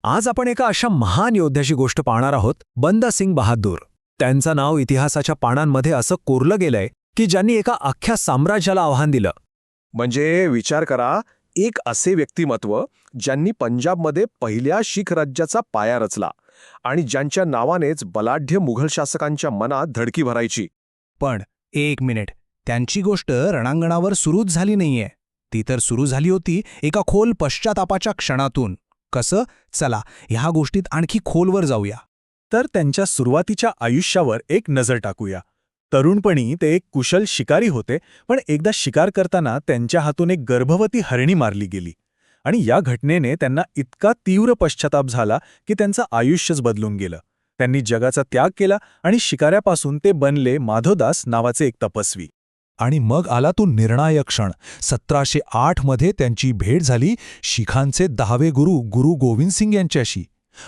आज आपण एका अशा महान योद्ध्याची गोष्ट पाहणार आहोत, बंदा सिंग बहादूर. त्यांचं नाव इतिहासाच्या पानांमध्ये असं कोरलं गेलंय की ज्यांनी एका अख्ख्या साम्राज्याला आव्हान दिलं. म्हणजे विचार करा, एक असे व्यक्तिमत्व ज्यांनी पंजाबमध्ये पहिल्या शीख राज्याचा पाया रचला आणि ज्यांच्या नावानेच बलाढ्य मुघल शासकांच्या मनात धडकी भरायची. पण एक मिनिट, त्यांची गोष्ट रणांगणावर सुरूच झाली नाहीये. ती तर सुरू झाली होती एका खोल पश्चातापाच्या क्षणातून. कसं? चला ह्या गोष्टीत आणखी खोलवर जाऊया. तर त्यांच्या सुरुवातीच्या आयुष्यावर एक नजर टाकूया. तरुणपणी ते एक कुशल शिकारी होते, पण एकदा शिकार करताना त्यांच्या हातून एक गर्भवती हरणी मारली गेली. आणि या घटनेने त्यांना इतका तीव्र पश्चाताप झाला की त्यांचं आयुष्यच बदलून गेलं. त्यांनी जगाचा त्याग केला आणि शिकाऱ्यापासून ते बनले माधवदास नावाचे एक तपस्वी. आणि मग आला तो निर्णायक क्षण. 1708 मध्ये त्यांची भेट झाली शिखांचे 10वे गुरु गुरु गोविंद सिंग यांच्याशी.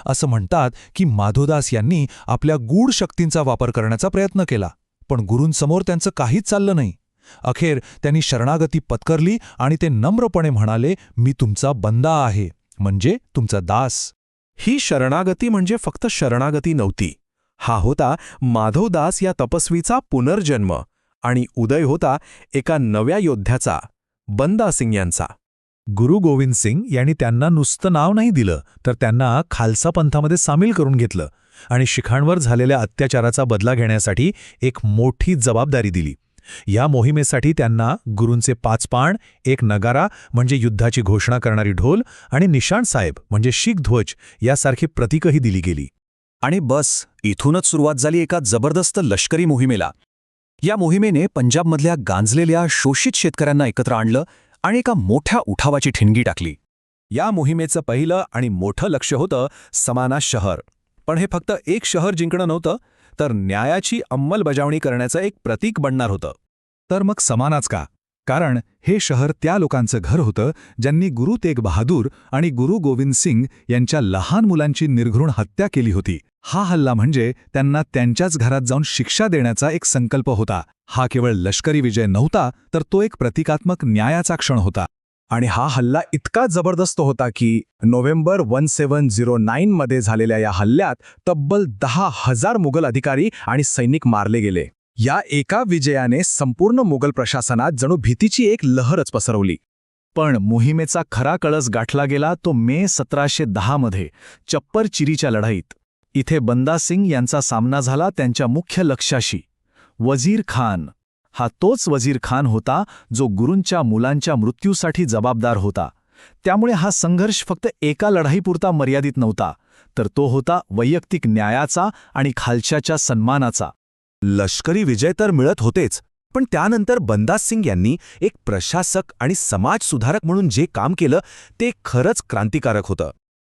असं म्हणतात की माधवदास यांनी आपल्या गूढ शक्तींचा वापर करण्याचा प्रयत्न केला, पण गुरूंसमोर त्यांचं काहीच चाललं नाही. अखेर त्यांनी शरणागती पत्करली आणि ते नम्रपणे म्हणाले, मी तुमचा बंदा आहे, म्हणजे तुमचा दास. ही शरणागती म्हणजे फक्त शरणागती नव्हती. हा होता माधवदास या तपस्वीचा पुनर्जन्म आणि उदय होता एका नव्या योद्ध्याचा, बंदा सिंग यांचा. गुरु गोविंद सिंग यांनी त्यांना नुसतं नाव नाही दिलं, तर त्यांना खालसा पंथामध्ये सामील करून घेतलं आणि शिखांवर झालेल्या अत्याचाराचा बदला घेण्यासाठी एक मोठी जबाबदारी दिली. या मोहिमेसाठी त्यांना गुरूंचे 5 पाण, एक नगारा म्हणजे युद्धाची घोषणा करणारी ढोल आणि निशाण साहेब म्हणजे शीख ध्वज यासारखी प्रतीकही दिली गेली. आणि बस, इथूनच सुरुवात झाली एका जबरदस्त लष्करी मोहिमेला. या मोहिमेने पंजाबमधल्या गांजलेल्या शोषित शेतकऱ्यांना एकत्र आणलं आणि एका मोठ्या उठावाची ठिणगी टाकली. या मोहिमेचं पहिलं आणि मोठं लक्ष्य होतं समाना शहर. पण हे फक्त एक शहर जिंकणं नव्हतं, तर न्यायाची अंमलबजावणी करण्याचं एक प्रतीक बनणार होतं. तर मग समानाच का? कारण हे शहर त्या लोकांचं घर होतं ज्यांनी गुरु तेग बहादूर आणि गुरु गोविंद सिंग यांच्या लहान मुलांची निर्घृण हत्या केली होती. हा हल्ला म्हणजे त्यांना त्यांच्याच घरात जाऊन शिक्षा देण्याचा एक संकल्प होता. हा केवळ लष्करी विजय नव्हता, तर तो एक प्रतिकात्मक न्यायाचा क्षण होता. आणि हा हल्ला इतका जबरदस्त होता की नोव्हेंबर 1709 मध्ये झालेल्या या हल्ल्यात तब्बल 10,000 मुघल अधिकारी आणि सैनिक मारले गेले. या एका विजयाने संपूर्ण मुघल प्रशासनात जणू भीतीची एक लहरच पसरवली. पण मोहिमेचा खरा कळस गाठला गेला तो मे 1710 मध्ये चप्पर चिरीच्या लढाईत. इथे बंदा सिंग यांचा सामना झाला त्यांच्या मुख्य लक्ष्याशी, वजीर खान. हा तोच वजीर खान होता जो गुरूंच्या मुलांच्या मृत्यूसाठी जबाबदार होता. त्यामुळे हा संघर्ष फक्त एका लढाईपुरता मर्यादित नव्हता, तर तो होता वैयक्तिक न्यायाचा आणि खालच्याच्या सन्मानाचा. लष्करी विजय तर मिळत होतेच, पण त्यानंतर बंदा सिंग यांनी एक प्रशासक आणि समाजसुधारक म्हणून जे काम केलं ते खरंच क्रांतिकारक होतं.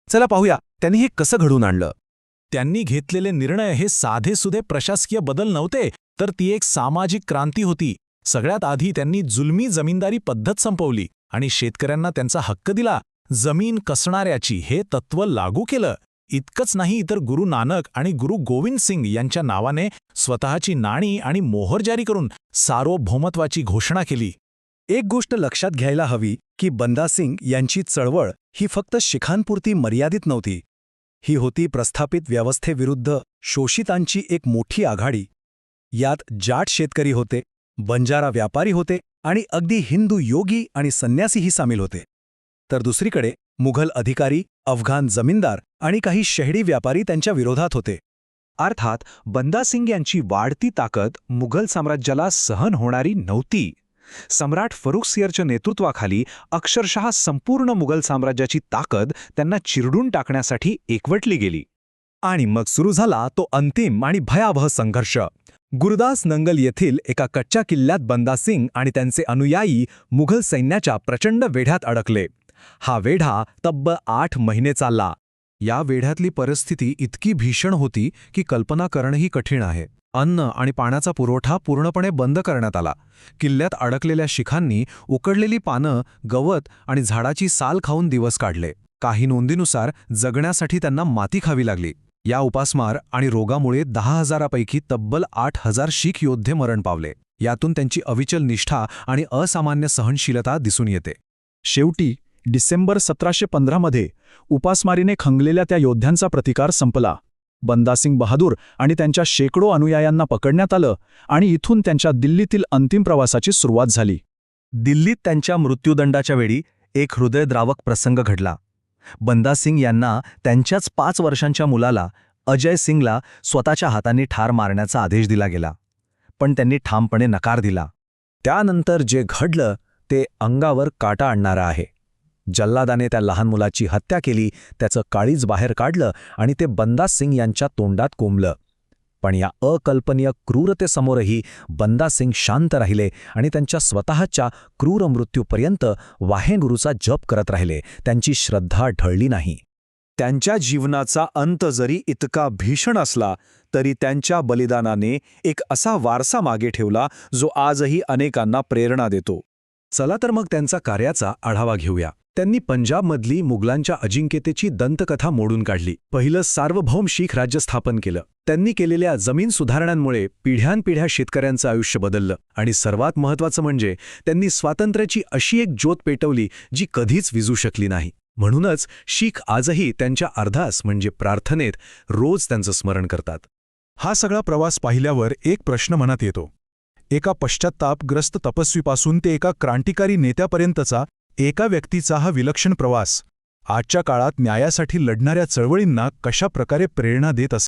चला पाहूया त्यांनी हे कसं घडवून आणलं. त्यांनी घेतलेले निर्णय हे साधेसुधे प्रशासकीय बदल नव्हते, तर ती एक सामाजिक क्रांती होती. सगळ्यात आधी त्यांनी जुलमी जमीनदारी पद्धत संपवली आणि शेतकऱ्यांना त्यांचा हक्क दिला. जमीन कसणाऱ्याची हे तत्त्व लागू केलं. इतकंच नाही, तर गुरु नानक आणि गुरु गोविंद सिंग यांच्या नावाने स्वतःची नाणी आणि मोहर जारी करून सार्वभौमत्वाची घोषणा केली. एक गोष्ट लक्षात घ्यायला हवी की बंदा सिंग यांची चळवळ ही फक्त शिखांपुरती मर्यादित नव्हती. ही होती प्रस्थापित व्यवस्थेविरुद्ध शोषितांची एक मोठी आघाडी. यात जाट शेतकरी होते, बंजारा व्यापारी होते आणि अगदी हिंदू योगी आणि संन्यासीही सामील होते. तर दुसरीकडे मुघल अधिकारी, अफगाण जमीनदार आणि काही शहरी व्यापारी त्यांच्या विरोधात होते. अर्थात बंदा सिंग यांची वाढती ताकद मुघल साम्राज्याला सहन होणारी नव्हती. सम्राट फरुखसियरच्या नेतृत्वाखाली अक्षरशः संपूर्ण मुघल साम्राज्याची ताकद त्यांना चिरडून टाकण्यासाठी एकवटली गेली. आणि मग सुरू झाला तो अंतिम आणि भयावह संघर्ष. गुरदास नंगल येथील एका कच्च्या किल्ल्यात बंदा सिंग आणि त्यांचे अनुयायी मुघल सैन्याच्या प्रचंड वेढ्यात अडकले. हा वेढा तब्बल 8 महिने चालला. या वेढ्यातली परिस्थिती इतकी भीषण होती की कल्पना करणंही कठीण आहे. अन्न आणि पाण्याचा पुरवठा पूर्णपणे बंद करण्यात आला. किल्ल्यात अडकलेल्या शिखांनी उकडलेली पानं, गवत आणि झाडाची साल खाऊन दिवस काढले. काही नोंदीनुसार जगण्यासाठी त्यांना माती खावी लागली. या उपासमार आणि रोगामुळे 10,000 पैकी तब्बल 8,000 शीख योद्धे मरण पावले. यातून त्यांची अविचल निष्ठा आणि असामान्य सहनशीलता दिसून येते. शेवटी डिसेंबर 1715 उपासमारीने खंगलेल्या त्या योद्ध्यांचा प्रतिकार संपला. बंदासिंग बहादूर आणि त्यांच्या शेकडो अनुयायांना पकडण्यात आलं आणि इथून त्यांच्या दिल्लीतील अंतिम प्रवासाची सुरुवात झाली. दिल्लीत त्यांच्या मृत्यूदंडाच्या वेळी एक हृदयद्रावक प्रसंग घडला. बंदासिंग यांना त्यांच्याच 5 वर्षांच्या मुलाला अजय सिंगला स्वतःच्या हातांनी ठार मारण्याचा आदेश दिला गेला, पण त्यांनी ठामपणे नकार दिला. त्यानंतर जे घडलं ते अंगावर काटा आणणारं आहे. जल्लादाने त्या लहान मुलाची हत्या केली, त्याचं काळीज बाहेर काढलं आणि ते बंदासिंग यांच्या तोंडात कोंबलं. पण या अकल्पनीय क्रूरतेसमोरही बंदासिंग शांत राहिले आणि त्यांच्या स्वतःच्या क्रूर मृत्यूपर्यंत वाहेगुरूचा जप करत राहिले. त्यांची श्रद्धा ढळली नाही. त्यांच्या जीवनाचा अंत जरी इतका भीषण असला तरी त्यांच्या बलिदानाने एक असा वारसा मागे ठेवला जो आजही अनेकांना प्रेरणा देतो. चला तर मग त्यांचा कार्याचा आढावा घेऊया. त्यांनी पंजाबमधली मुघलांच्या अजिंक्यतेची दंतकथा मोडून काढली. पहिलं सार्वभौम शीख राज्य स्थापन केलं. त्यांनी केलेल्या जमीन सुधारणांमुळे पिढ्यानपिढ्या शेतकऱ्यांचं आयुष्य बदललं. आणि सर्वात महत्त्वाचं म्हणजे त्यांनी स्वातंत्र्याची अशी एक ज्योत पेटवली जी कधीच विझू शकली नाही. म्हणूनच शीख आजही त्यांच्या अर्धास म्हणजे प्रार्थनेत रोज त्यांचं स्मरण करतात. हा सगळा प्रवास पाहिल्यावर एक प्रश्न मनात येतो. एका पश्चात्तापग्रस्त तपस्वीपासून ते एका क्रांतिकारी नेत्यापर्यंतचा एका व्यक्तीचा हा विलक्षण प्रवास आजच्या काळात न्यायासाठी लढणाऱ्या चळवळींना कशा प्रकारे प्रेरणा देत असेल.